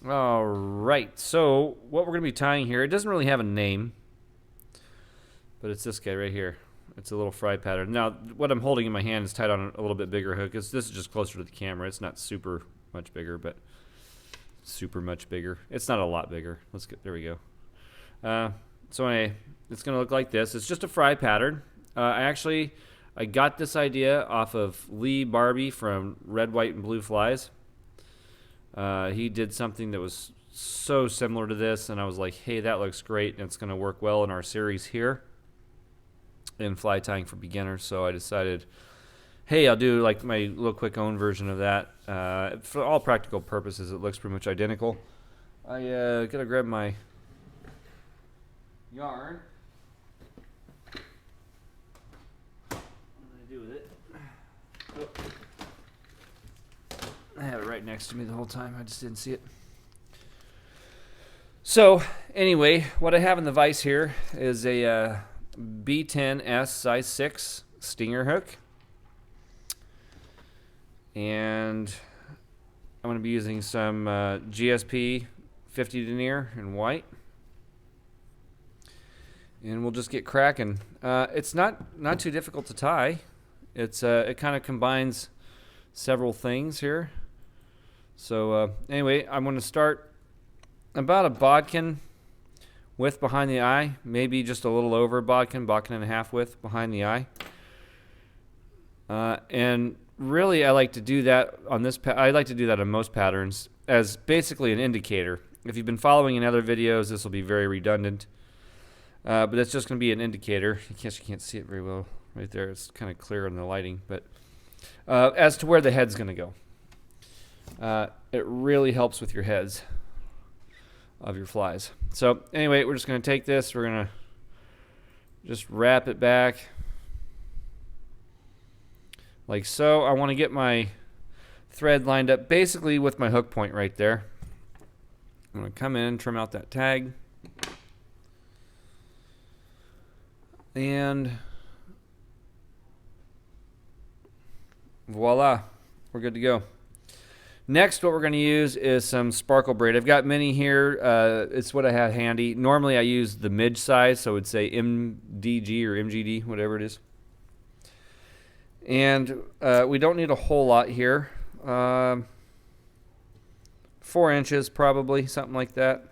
All right, so what we're going to be tying here, it doesn't really have a name, but it's this guy right here. It's a little fry pattern. Now, what I'm holding in my hand is tied on a little bit bigger hook. This is just closer to the camera. It's not super much bigger, but super much bigger. It's not a lot bigger. Let's get, there we go. So anyway, it's going to look like this. It's just a fry pattern. I got this idea off of Lee Barbie from Red, White, and Blue Flies. He did something that was so similar to this, and I was like, hey, that looks great, and it's going to work well in our series here in fly tying for beginners. So I decided, hey, I'll do like my little quick own version of that. For all practical purposes, it looks pretty much identical. I gotta grab my yarn. What do I do with it? Oh. I had it right next to me the whole time. I just didn't see it. So anyway, what I have in the vise here is a B10S size 6 stinger hook. And I'm going to be using some GSP 50 denier in white. And we'll just get cracking. It's not too difficult to tie. It kind of combines several things here. So anyway, I'm going to start about a bodkin width behind the eye, maybe just a little over a bodkin and a half width behind the eye. And really, I like to do that on this. I like to do that on most patterns as basically an indicator. If you've been following in other videos, this will be very redundant. But it's just going to be an indicator. I guess you can't see it very well right there. It's kind of clear in the lighting. But as to where the head's going to go. It really helps with your heads of your flies. So anyway, we're just going to take this. We're going to just wrap it back like so. I want to get my thread lined up basically with my hook point right there. I'm going to come in, trim out that tag. And voila, we're good to go. Next, what we're going to use is some sparkle braid. I've got many here. It's what I have handy. Normally, I use the mid size, so I would say MDG or MGD, whatever it is. And we don't need a whole lot here. 4 inches probably, something like that.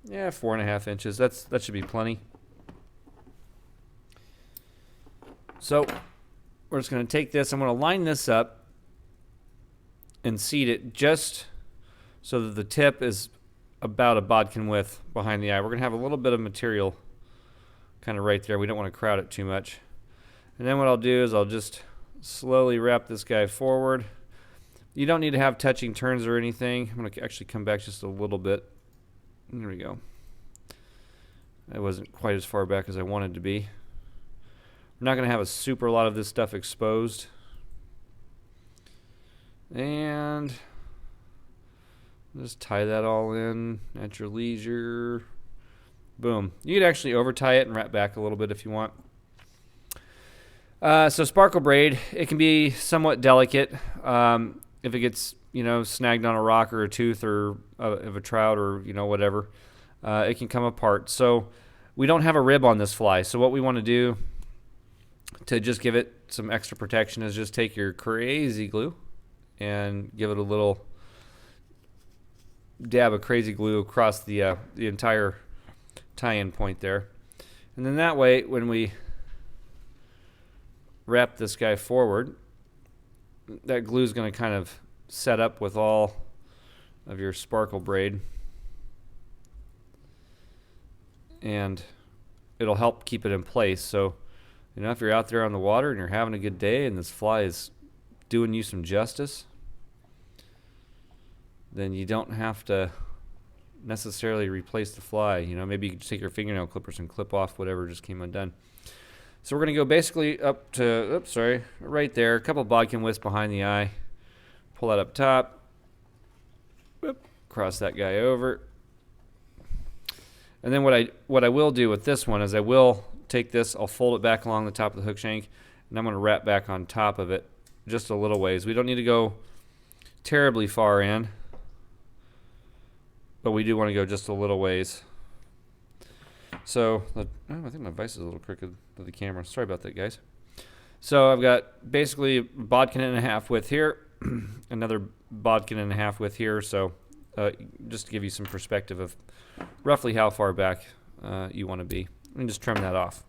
Yeah, 4.5 inches. That should be plenty. So we're just going to take this. I'm going to line this up and seat it just so that the tip is about a bodkin width behind the eye. We're going to have a little bit of material kind of right there. We don't want to crowd it too much. And then what I'll do is I'll just slowly wrap this guy forward. You don't need to have touching turns or anything. I'm going to actually come back just a little bit. There we go. I wasn't quite as far back as I wanted to be. We're not going to have a super lot of this stuff exposed. And just tie that all in at your leisure. Boom. You could actually over tie it and wrap back a little bit if you want. So sparkle braid, it can be somewhat delicate. If it gets, snagged on a rock or a tooth or of a trout or, whatever, it can come apart. So we don't have a rib on this fly. So what we want to do to just give it some extra protection is just take your crazy glue and give it a little dab of crazy glue across the entire tie-in point there. And then that way, when we wrap this guy forward, that glue is going to kind of set up with all of your sparkle braid, and it'll help keep it in place. So if you're out there on the water and you're having a good day and this fly is doing you some justice, then you don't have to necessarily replace the fly. Maybe you can take your fingernail clippers and clip off whatever just came undone. So we're going to go basically up to, right there, a couple bodkin widths behind the eye. Pull that up top. Whoop, cross that guy over. And then what I will do with this one is I will take this, I'll fold it back along the top of the hook shank, and I'm going to wrap back on top of it just a little ways. We don't need to go terribly far in, but we do want to go just a little ways. So, I think my vise is a little crooked with the camera. Sorry about that, guys. So I've got basically a bodkin and a half width here, another bodkin and a half width here. So just to give you some perspective of roughly how far back you want to be. And just trim that off.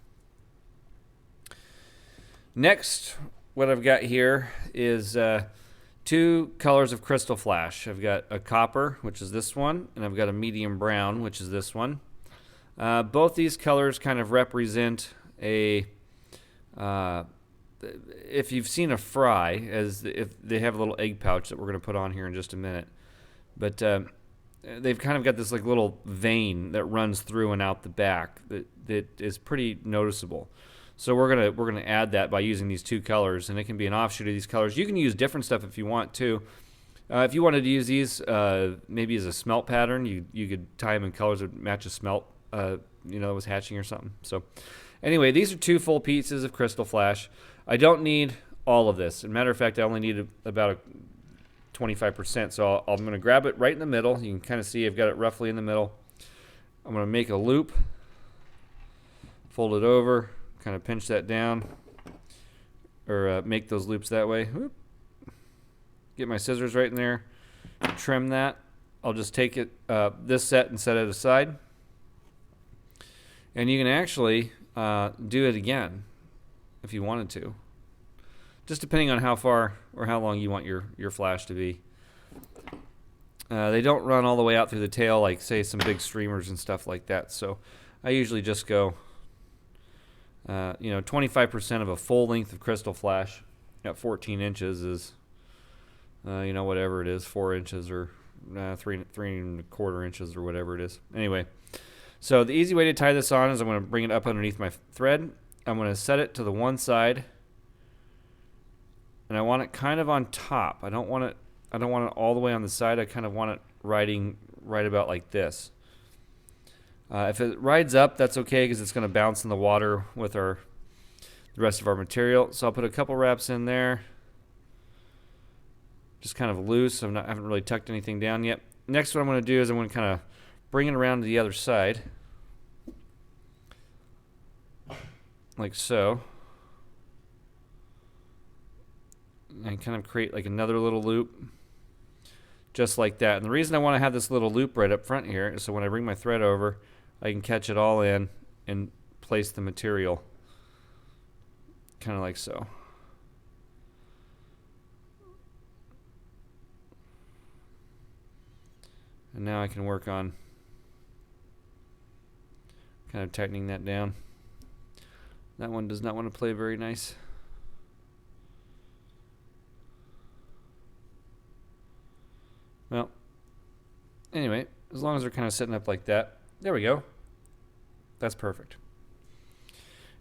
Next, what I've got here is 2 colors of crystal flash. I've got a copper, which is this one, and I've got a medium brown, which is this one. Both these colors kind of represent a, if you've seen a fry, as if they have a little egg pouch that we're going to put on here in just a minute. But they've kind of got this like little vein that runs through and out the back that is pretty noticeable. So we're gonna add that by using these 2 colors, and it can be an offshoot of these colors. You can use different stuff if you want to. If you wanted to use these maybe as a smelt pattern, you could tie them in colors that match a smelt, that was hatching or something. So anyway, these are 2 full pieces of crystal flash. I don't need all of this. As a matter of fact, I only need about 25%. So I'm going to grab it right in the middle. You can kind of see I've got it roughly in the middle. I'm going to make a loop, fold it over, kind of pinch that down, or make those loops that way. Whoop. Get my scissors right in there, trim that. I'll just take it this set and set it aside. And you can actually do it again if you wanted to, just depending on how far or how long you want your flash to be. They don't run all the way out through the tail like, say, some big streamers and stuff like that. So I usually just go 25% of a full length of crystal flash at 14 inches is, whatever it is, 4 inches or 3.25 inches or whatever it is. Anyway, so the easy way to tie this on is I'm going to bring it up underneath my thread. I'm going to set it to the one side, and I want it kind of on top. I don't want it all the way on the side. I kind of want it riding right about like this. If it rides up, that's okay because it's going to bounce in the water with the rest of our material. So I'll put a couple wraps in there, just kind of loose. I haven't really tucked anything down yet. Next, what I'm going to do is I'm going to kind of bring it around to the other side, like so, and kind of create like another little loop, just like that. And the reason I want to have this little loop right up front here is so when I bring my thread over, I can catch it all in and place the material kind of like so. And now I can work on kind of tightening that down. That one does not want to play very nice. Well, anyway, as long as they're kind of setting up like that. There we go. That's perfect.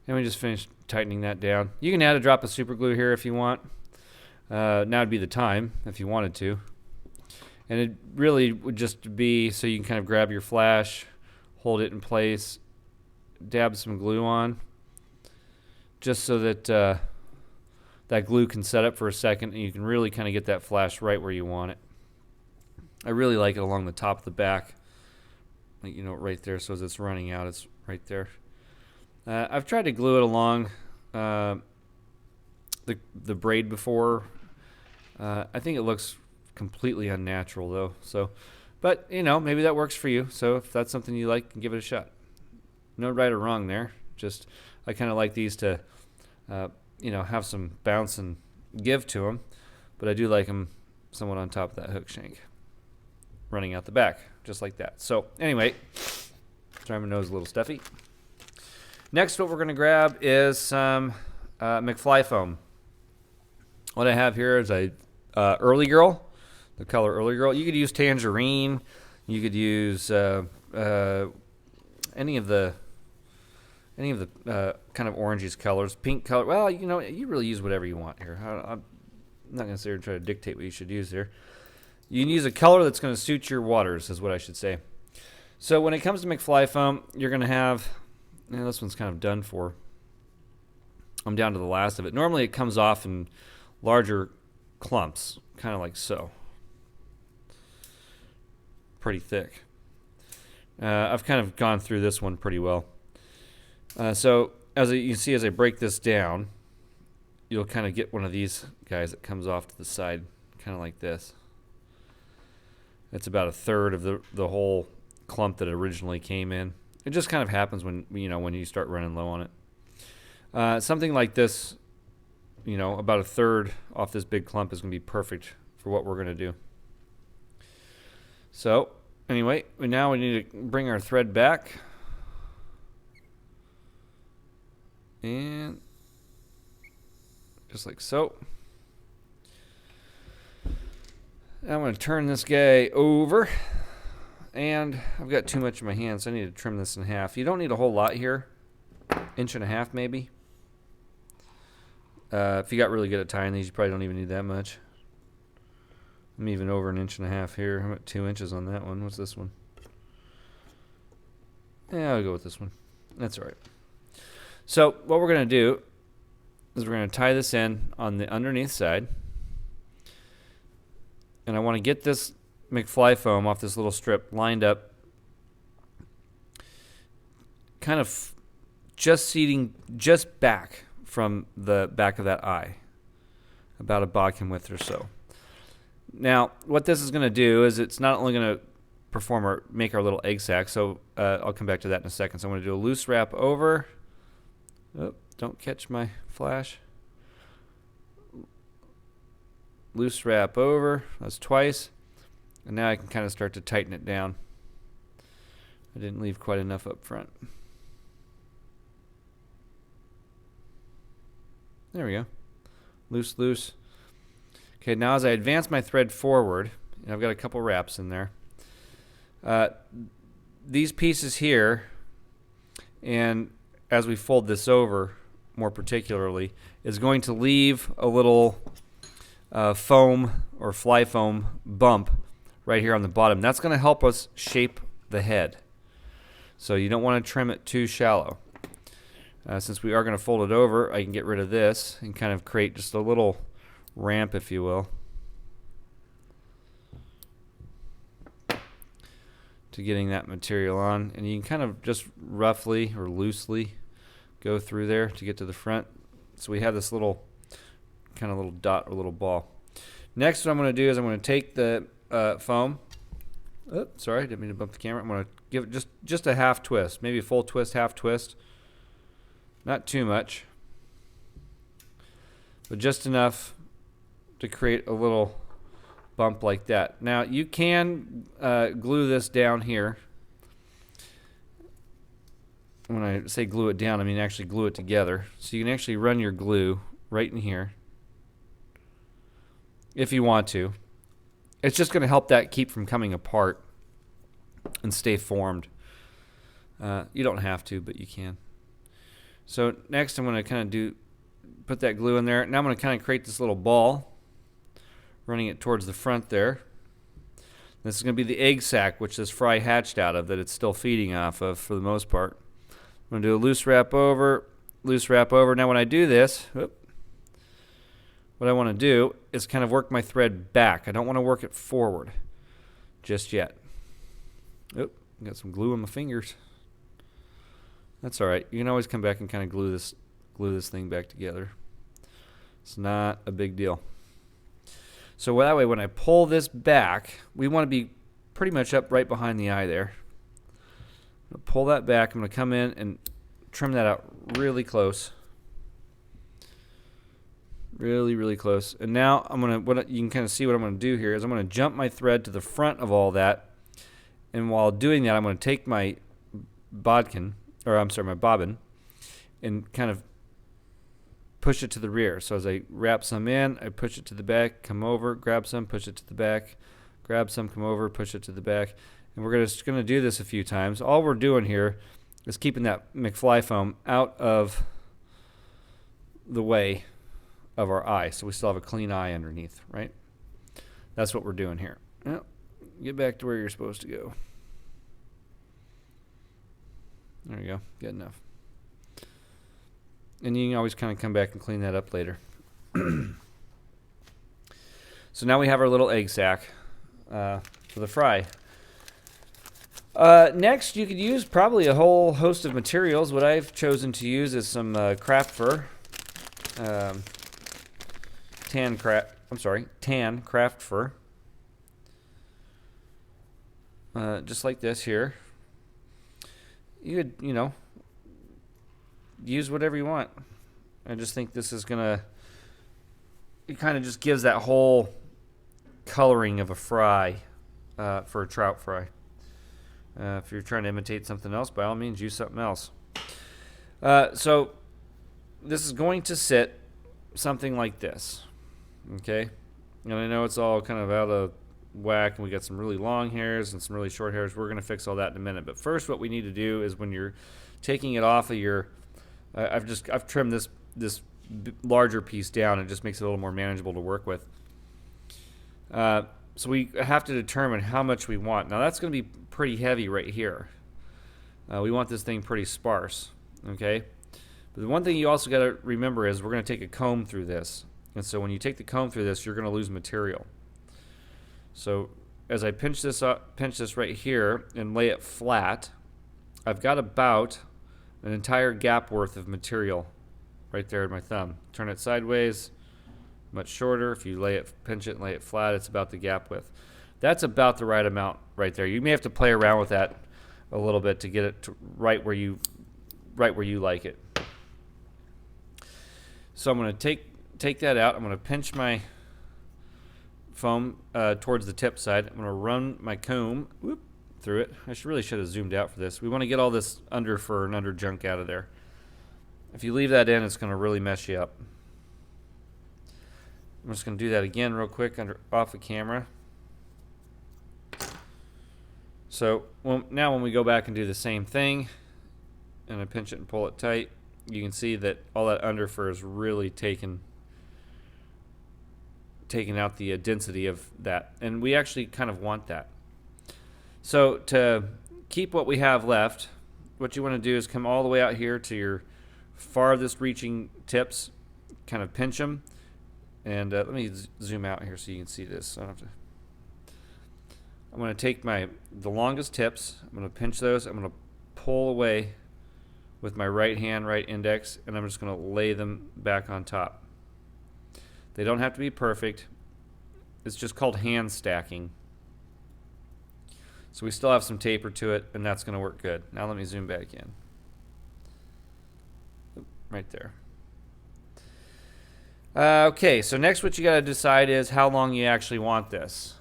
And we just finished tightening that down. You can add a drop of super glue here if you want. Now would be the time if you wanted to. And it really would just be so you can kind of grab your flash, hold it in place, dab some glue on, just so that that glue can set up for a second and you can really kind of get that flash right where you want it. I really like it along the top of the back, like, right there. So as it's running out, it's right there. I've tried to glue it along the braid before. I think it looks completely unnatural though. So, but maybe that works for you. So if that's something you like, give it a shot. No right or wrong there. Just I kind of like these to, have some bounce and give to them. But I do like them somewhat on top of that hook shank, running out the back, just like that. So anyway, sorry, my nose is a little stuffy. Next, what we're going to grab is some McFly foam. What I have here is a Early Girl, the color Early Girl. You could use tangerine. You could use any of the kind of oranges colors, pink color. Well, you really use whatever you want here. I'm not going to sit here and try to dictate what you should use here. You can use a color that's going to suit your waters, is what I should say. So when it comes to McFly foam, you're going to have, this one's kind of done for. I'm down to the last of it. Normally it comes off in larger clumps, kind of like so. pretty thick. I've kind of gone through this one pretty well. So as you can see, as I break this down, you'll kind of get one of these guys that comes off to the side, kind of like this. It's about a third of the whole clump that originally came in. It just kind of happens when you start running low on it. Something like this, about a third off this big clump is going to be perfect for what we're going to do. So anyway, now we need to bring our thread back. And just like so. I'm going to turn this guy over. And I've got too much in my hand, so I need to trim this in half. You don't need a whole lot here. 1.5 inches maybe. If you got really good at tying these, you probably don't even need that much. I'm even over 1.5 inches here. I'm at 2 inches on that one. What's this one? Yeah, I'll go with this one. That's all right. So what we're going to do is we're going to tie this in on the underneath side. And I want to get this McFly foam off this little strip lined up, kind of just seating just back from the back of that eye, about a bodkin width or so. Now, what this is going to do is it's not only going to perform or make our little egg sac, so I'll come back to that in a second. So I'm going to do a loose wrap over. Oh, don't catch my flash. Loose wrap over. That's twice. And now I can kind of start to tighten it down. I didn't leave quite enough up front. There we go. Loose, loose. Okay, now as I advance my thread forward, I've got a couple wraps in there. These pieces here, and as we fold this over more particularly, is going to leave a little foam or fly foam bump right here on the bottom. That's going to help us shape the head. So you don't want to trim it too shallow. Since we are going to fold it over, I can get rid of this and kind of create just a little ramp, if you will, to getting that material on. And you can kind of just roughly or loosely go through there to get to the front. So we have this little kind of little dot or little ball. Next, what I'm going to do is I'm going to take the foam. Oh, sorry, didn't mean to bump the camera. I'm going to give it just a half twist, maybe a full twist, half twist. Not too much, but just enough to create a little bump like that. Now, you can glue this down here. When I say glue it down, I mean actually glue it together. So you can actually run your glue right in here if you want to. It's just going to help that keep from coming apart and stay formed. You don't have to, but you can. So next I'm going to kind of put that glue in there. Now I'm going to kind of create this little ball, running it towards the front there. This is going to be the egg sac, which this fry hatched out of, that it's still feeding off of for the most part. I'm going to do a loose wrap over, loose wrap over. Now when I do this, what I want to do is kind of work my thread back. I don't want to work it forward just yet. Got some glue on my fingers. That's all right. You can always come back and kind of glue this thing back together. It's not a big deal. So that way when I pull this back, we want to be pretty much up right behind the eye there. I'm going to pull that back. I'm going to come in and trim that out really close. Really, really close. And now you can kind of see what I'm going to do here is I'm going to jump my thread to the front of all that. And while doing that, I'm going to take my my bobbin, and kind of push it to the rear. So as I wrap some in, I push it to the back, come over, grab some, push it to the back, grab some, come over, push it to the back. And we're just going to do this a few times. All we're doing here is keeping that McFly foam out of the way of our eye, so we still have a clean eye underneath, right? That's what we're doing here. Well, get back to where you're supposed to go. There you go. Good enough. And you can always kind of come back and clean that up later. So now we have our little egg sac for the fry. Next, you could use probably a whole host of materials. What I've chosen to use is some craft fur, tan craft fur, just like this here. You could, use whatever you want. I just think this is gonna. It kind of just gives that whole coloring of a fry for a trout fry. If you're trying to imitate something else, by all means, use something else. So this is going to sit something like this, okay? And I know it's all kind of out of whack, and we got some really long hairs and some really short hairs. We're going to fix all that in a minute. But first, what we need to do is when you're taking it off of your, I've trimmed this larger piece down. It just makes it a little more manageable to work with. So we have to determine how much we want. Now that's going to be pretty heavy right here. We want this thing pretty sparse, okay? But the one thing you also got to remember is we're going to take a comb through this. And so when you take the comb through this, you're going to lose material. So as I pinch this right here and lay it flat, I've got about an entire gap worth of material right there in my thumb. Turn it sideways, much shorter. If you pinch it and lay it flat, it's about the gap width. That's about the right amount right there. You may have to play around with that a little bit to get it to right where you like it. So I'm going to take that out. I'm going to pinch my foam towards the tip side. I'm going to run my comb through it. I really should have zoomed out for this. We want to get all this under fur and under junk out of there. If you leave that in, it's going to really mess you up. I'm just going to do that again real quick off the camera. So now when we go back and do the same thing, and I pinch it and pull it tight, you can see that all that under fur is really taking out the density of that. And we actually kind of want that. So to keep what we have left, what you want to do is come all the way out here to your farthest reaching tips, kind of pinch them. And let me zoom out here so you can see this. I don't have to. I'm going to take the longest tips. I'm going to pinch those. I'm going to pull away with my right index, and I'm just going to lay them back on top. They don't have to be perfect. It's just called hand stacking. So we still have some taper to it, and that's going to work good. Now let me zoom back in. Right there. Okay, so next what you got to decide is how long you actually want this.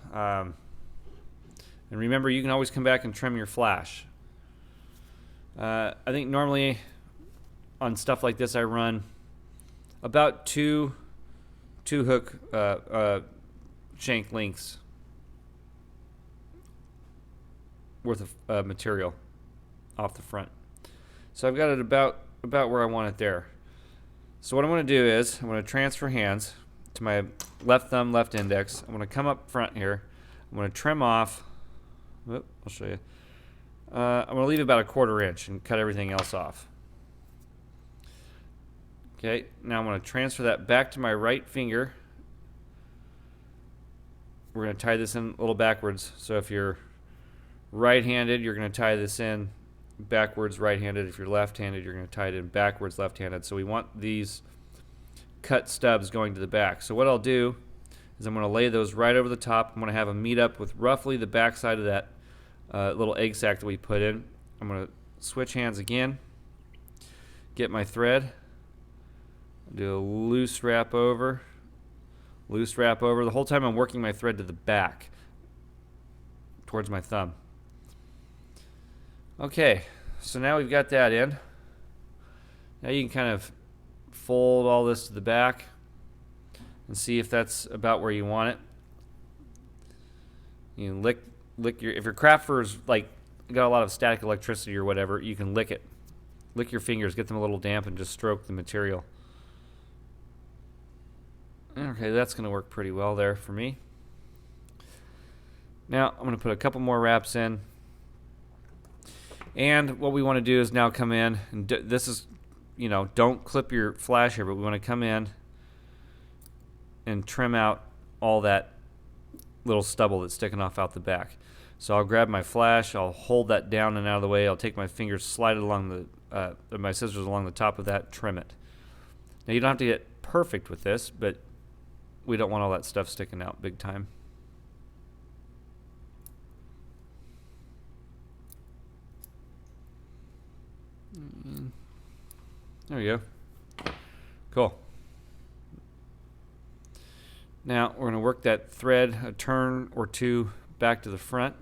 And remember, you can always come back and trim your flash. I think normally on stuff like this I run about two hook shank lengths worth of material off the front. So I've got it about where I want it there. So what I'm going to do is I'm going to transfer hands to my left thumb, left index. I'm going to come up front here. I'm going to trim off. I'll show you. I'm going to leave about 1/4 inch and cut everything else off. Okay, now I'm going to transfer that back to my right finger. We're going to tie this in a little backwards. So if you're right-handed, you're going to tie this in backwards right-handed. If you're left-handed, you're going to tie it in backwards left-handed. So we want these cut stubs going to the back. So what I'll do is I'm going to lay those right over the top. I'm going to have them meet up with roughly the back side of that little egg sac that we put in. I'm going to switch hands again, get my thread, do a loose wrap over. The whole time I'm working my thread to the back towards my thumb. Okay, so now we've got that in. Now you can kind of fold all this to the back and see if that's about where you want it. You can lick if your craft fur is like got a lot of static electricity or whatever, you can lick it. Lick your fingers, get them a little damp, and just stroke the material. Okay, that's going to work pretty well there for me. Now I'm going to put a couple more wraps in. And what we want to do is now come in, and this is, don't clip your flash here, but we want to come in and trim out all that little stubble that's sticking off out the back. So I'll grab my flash, I'll hold that down and out of the way, I'll take my fingers, slide it along my scissors along the top of that, trim it. Now you don't have to get perfect with this, but we don't want all that stuff sticking out big time. There we go. Cool. Now we're going to work that thread a turn or two back to the front.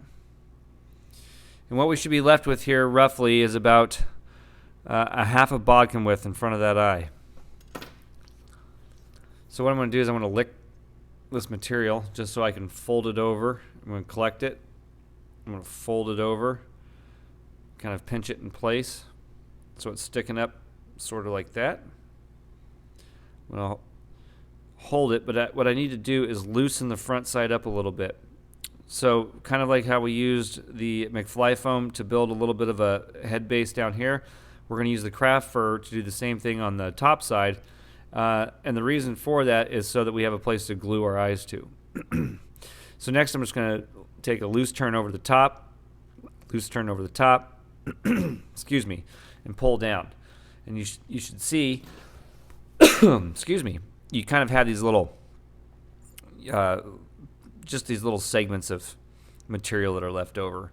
And what we should be left with here roughly is about a half a bodkin width in front of that eye. So what I'm going to do is I'm going to lick this material just so I can fold it over. I'm going to collect it. I'm going to fold it over, kind of pinch it in place so it's sticking up sort of like that. I'm going to hold it, but what I need to do is loosen the front side up a little bit. So kind of like how we used the McFly foam to build a little bit of a head base down here, we're going to use the craft fur to do the same thing on the top side. And the reason for that is so that we have a place to glue our eyes to. So next I'm just going to take a loose turn over the top, excuse me, and pull down. And you should see, excuse me, you kind of have these little, just these little segments of material that are left over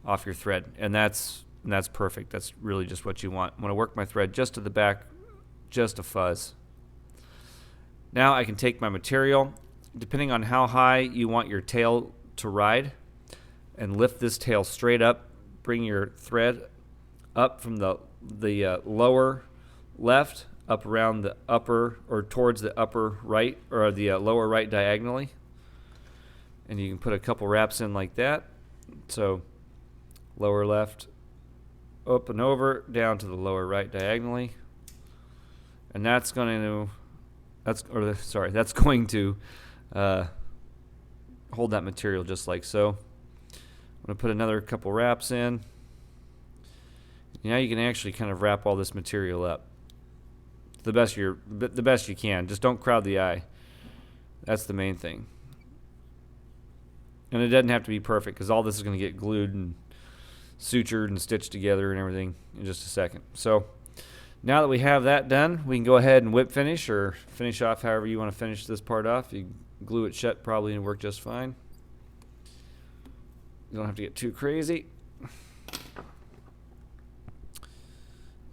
off your thread. And that's perfect. That's really just what you want. I'm going to work my thread just to the back, just a fuzz. Now I can take my material, depending on how high you want your tail to ride, and lift this tail straight up, bring your thread up from the lower left, up around the upper, or towards the upper right, or the lower right diagonally. And you can put a couple wraps in like that. So lower left, up and over, down to the lower right diagonally. And that's going to hold that material just like so. I'm going to put another couple wraps in. Now you can actually kind of wrap all this material up the best you can. Just don't crowd the eye. That's the main thing. And it doesn't have to be perfect because all this is going to get glued and sutured and stitched together and everything in just a second. So now that we have that done, we can go ahead and whip finish or finish off however you want to finish this part off. You glue it shut probably and work just fine. You don't have to get too crazy.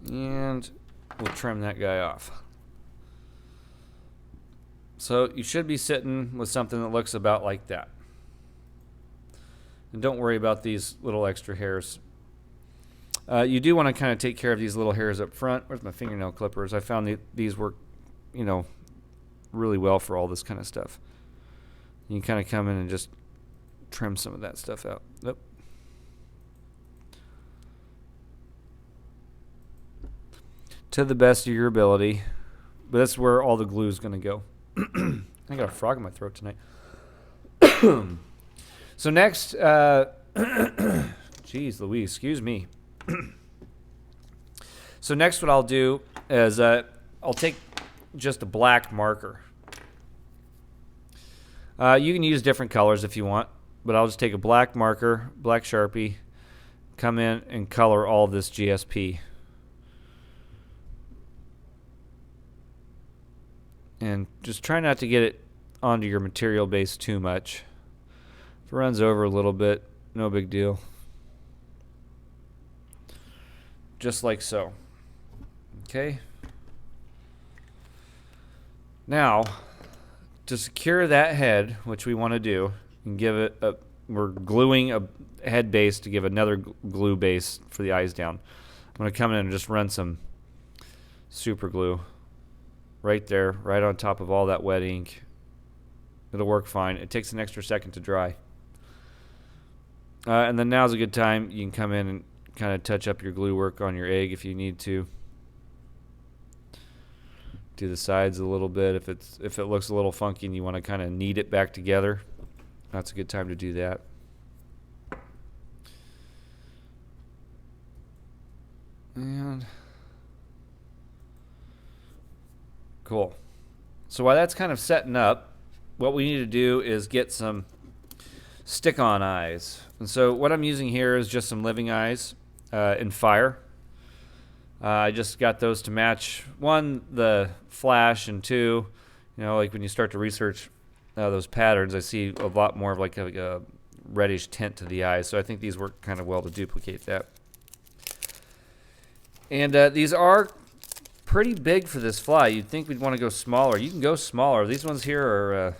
And we'll trim that guy off. So you should be sitting with something that looks about like that. And don't worry about these little extra hairs. You do want to kind of take care of these little hairs up front. Where's my fingernail clippers? I found these work, really well for all this kind of stuff. You can kind of come in and just trim some of that stuff out. Yep. To the best of your ability. But that's where all the glue is going to go. I got a frog in my throat tonight. So next, geez Louise, excuse me. So next what I'll do is I'll take just a black marker. You can use different colors if you want, but I'll just take a black marker, black Sharpie, come in and color all this GSP. And just try not to get it onto your material base too much. If it runs over a little bit, no big deal. Just like so. Okay. Now, to secure that head, which we want to do, and give it we're gluing a head base to give another glue base for the eyes down. I'm going to come in and just run some super glue right there, right on top of all that wet ink. It'll work fine. It takes an extra second to dry. And then now's a good time. You can come in and kind of touch up your glue work on your egg if you need to. Do the sides a little bit. If it looks a little funky and you want to kind of knead it back together, that's a good time to do that. And cool. So while that's kind of setting up, what we need to do is get some stick-on eyes. And so what I'm using here is just some living eyes in fire. I just got those to match, one, the flash, and two, like when you start to research those patterns, I see a lot more of like a reddish tint to the eyes. So I think these work kind of well to duplicate that. And these are pretty big for this fly. You'd think we'd want to go smaller. You can go smaller. These ones here are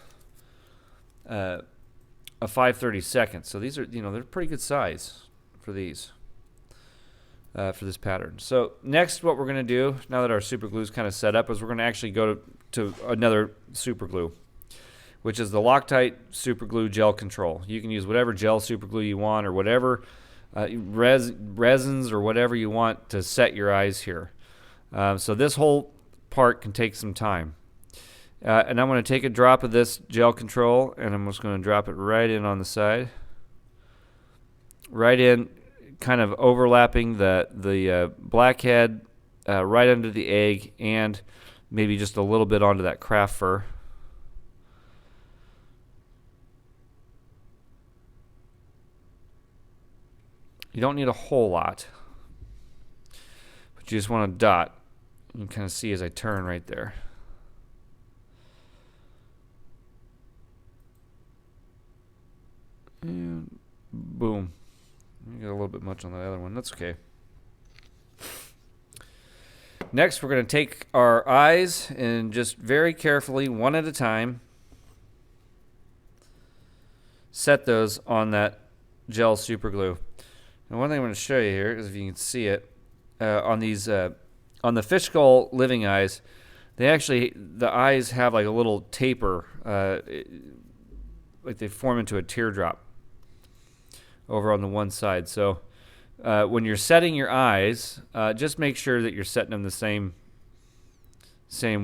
a 5/32. So these are, they're pretty good size for these. For this pattern. So next, what we're going to do, now that our super glue is kind of set up, is we're going to actually go to another super glue, which is the Loctite Super Glue Gel Control. You can use whatever gel super glue you want, or whatever resins or whatever you want to set your eyes here. So this whole part can take some time. And I'm going to take a drop of this gel control, and I'm just going to drop it right in on the side. Right in, kind of overlapping the blackhead right under the egg, and maybe just a little bit onto that craft fur. You don't need a whole lot, but you just want a dot. You can kind of see as I turn right there. And boom. You got a little bit much on the other one. That's okay. Next, we're going to take our eyes and just very carefully, one at a time, set those on that gel super glue. And one thing I'm going to show you here is, if you can see it, on these on the fish skull living eyes, the eyes have like a little taper, like they form into a teardrop over on the one side. So when you're setting your eyes, just make sure that you're setting them the same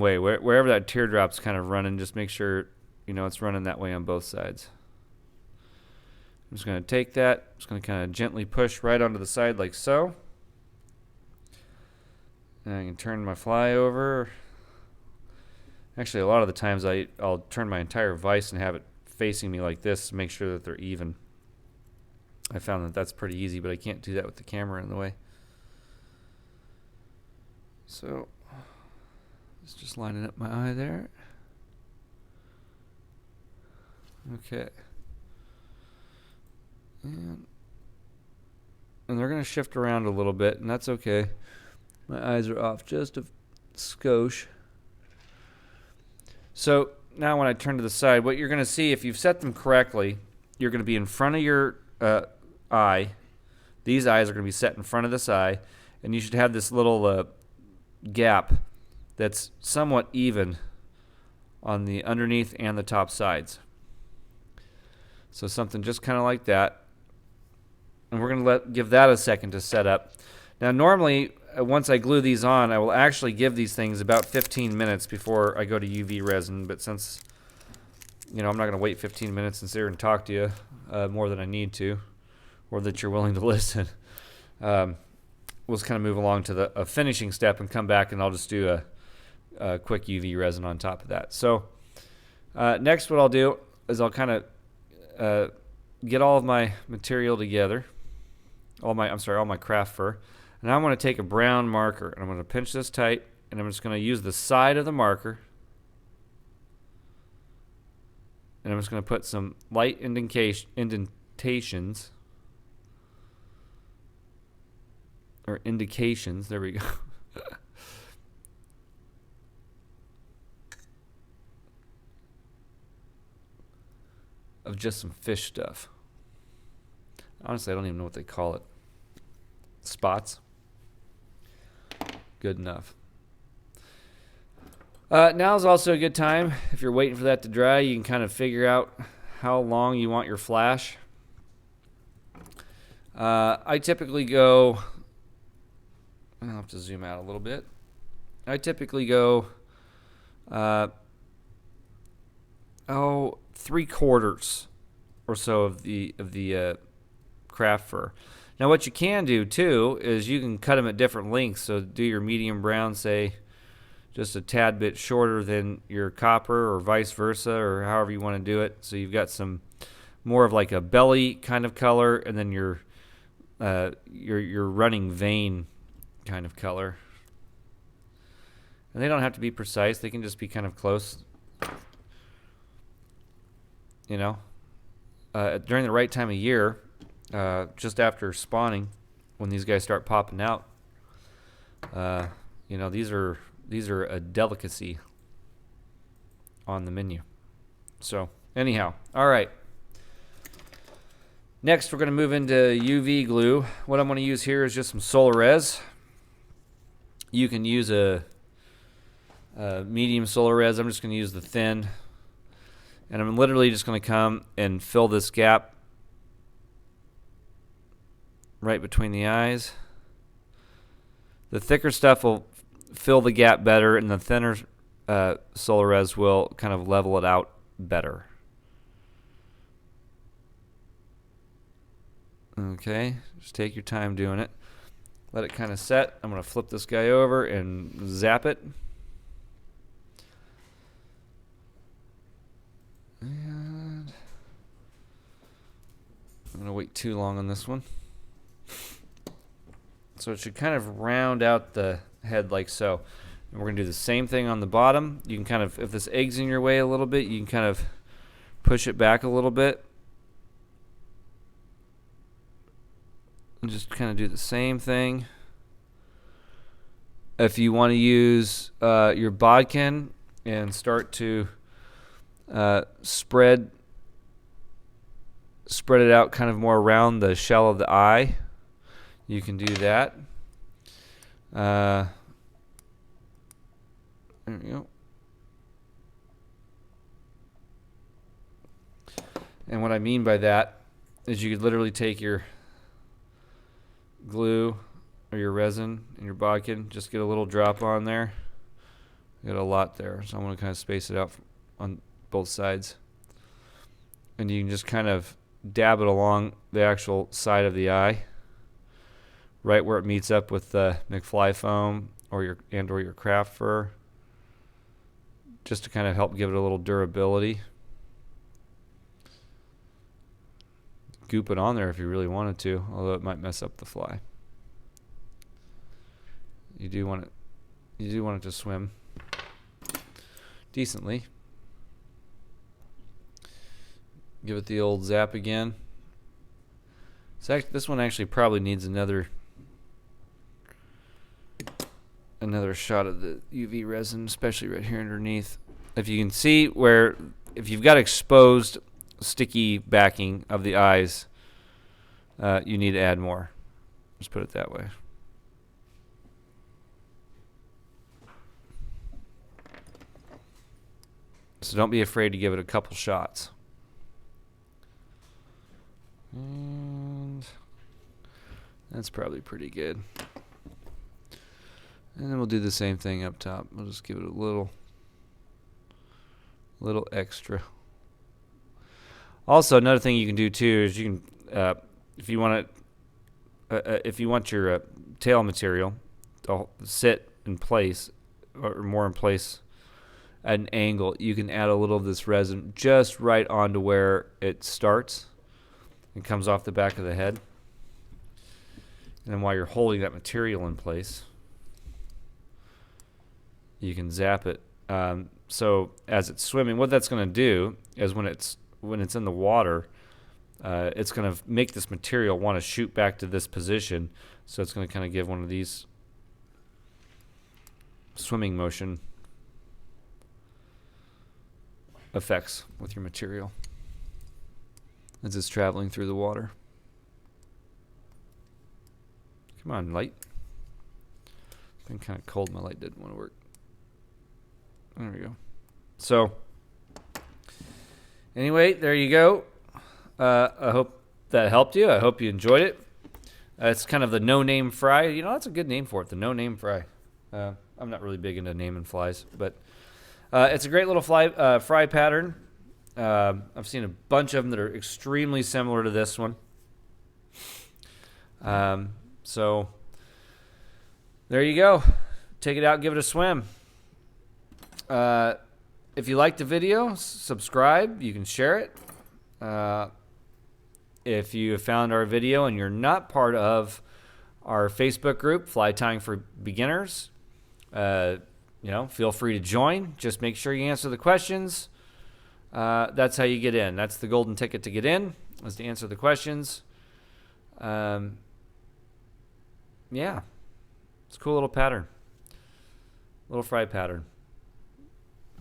way. Wherever that teardrop's kind of running, just make sure it's running that way on both sides. I'm just going to take that, just going to kind of gently push right onto the side like so. And I can turn my fly over. Actually, a lot of the times I'll turn my entire vise and have it facing me like this to make sure that they're even. I found that that's pretty easy, but I can't do that with the camera in the way. So, it's just lining up my eye there. Okay. And they're going to shift around a little bit, and that's okay. My eyes are off just a skosh. So, now when I turn to the side, what you're going to see, if you've set them correctly, you're going to be in front of your eye. These eyes are going to be set in front of this eye, and you should have this little gap that's somewhat even on the underneath and the top sides. So something just kind of like that. And we're going to give that a second to set up. Now normally, once I glue these on, I will actually give these things about 15 minutes before I go to UV resin. But since I'm not going to wait 15 minutes and sit here and talk to you more than I need to, or that you're willing to listen, we'll just kind of move along to the finishing step and come back, and I'll just do a quick UV resin on top of that. So next, what I'll do is I'll kind of get all of my material together, all my craft fur, and now I'm going to take a brown marker, and I'm going to pinch this tight, and I'm just going to use the side of the marker, and I'm just going to put some light indentations, or indications, there we go. Of just some fish stuff. Honestly, I don't even know what they call it. Spots. Good enough. Now is also a good time. If you're waiting for that to dry, you can kind of figure out how long you want your flash. I typically go, I'll have to zoom out a little bit. I typically go 3/4 or so of the craft fur. Now what you can do too is you can cut them at different lengths. So do your medium brown, say, just a tad bit shorter than your copper, or vice versa, or however you want to do it. So you've got some more of like a belly kind of color, and then your running vein kind of color. And they don't have to be precise. They can just be kind of close. You know, during the right time of year, just after spawning, when these guys start popping out, you know, these are a delicacy on the menu. So anyhow, all right. Next, we're going to move into UV glue. What I'm going to use here is just some Solarez. You can use a medium Solarez. I'm just going to use the thin. And I'm literally just going to come and fill this gap right between the eyes. The thicker stuff will fill the gap better, and the thinner Solarez will kind of level it out better. Okay, just take your time doing it. Let it kind of set. I'm going to flip this guy over and zap it. And I'm going to wait too long on this one. So it should kind of round out the head like so. And we're going to do the same thing on the bottom. You can kind of, if this egg's in your way a little bit, you can kind of push it back a little bit. And just kind of do the same thing. If you want to use your bodkin and start to spread it out kind of more around the shell of the eye, you can do that. There we go. And what I mean by that is you could literally take your glue or your resin and your bodkin, just get a little drop on there. Got a lot there, so I'm going to kind of space it out on both sides. And you can just kind of dab it along the actual side of the eye, right where it meets up with the McFly foam or your craft fur, just to kind of help give it a little durability. Goop it on there if you really wanted to, although it might mess up the fly. You do want it to swim decently. Give it the old zap again. This one actually probably needs another shot of the UV resin, especially right here underneath. If you can see where, if you've got exposed sticky backing of the eyes, you need to add more. Just put it that way. So don't be afraid to give it a couple shots. And that's probably pretty good. And then we'll do the same thing up top. We'll just give it a little extra. Also, another thing you can do too is you can, if you want your tail material to sit in place, or more in place at an angle, you can add a little of this resin just right onto where it starts. It comes off the back of the head. And then while you're holding that material in place, you can zap it. So as it's swimming, what that's going to do is when it's in the water, it's going to make this material want to shoot back to this position. So it's going to kind of give one of these swimming motion effects with your material as it's traveling through the water. Come on, light. It's been kind of cold. My light didn't want to work. There we go. So, anyway, there you go. I hope that helped you. I hope you enjoyed it. It's kind of the no-name fry. You know, that's a good name for it, the no-name fry. I'm not really big into naming flies, but it's a great little fry pattern. I've seen a bunch of them that are extremely similar to this one. So there you go. Take it out, give it a swim. If you liked the video, subscribe. You can share it. If you have found our video and you're not part of our Facebook group, Fly Tying for Beginners, feel free to join. Just make sure you answer the questions. That's how you get in. That's the golden ticket to get in, is to answer the questions. Yeah. It's a cool little pattern. Little fry pattern.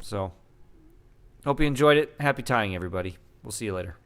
So, hope you enjoyed it. Happy tying, everybody. We'll see you later.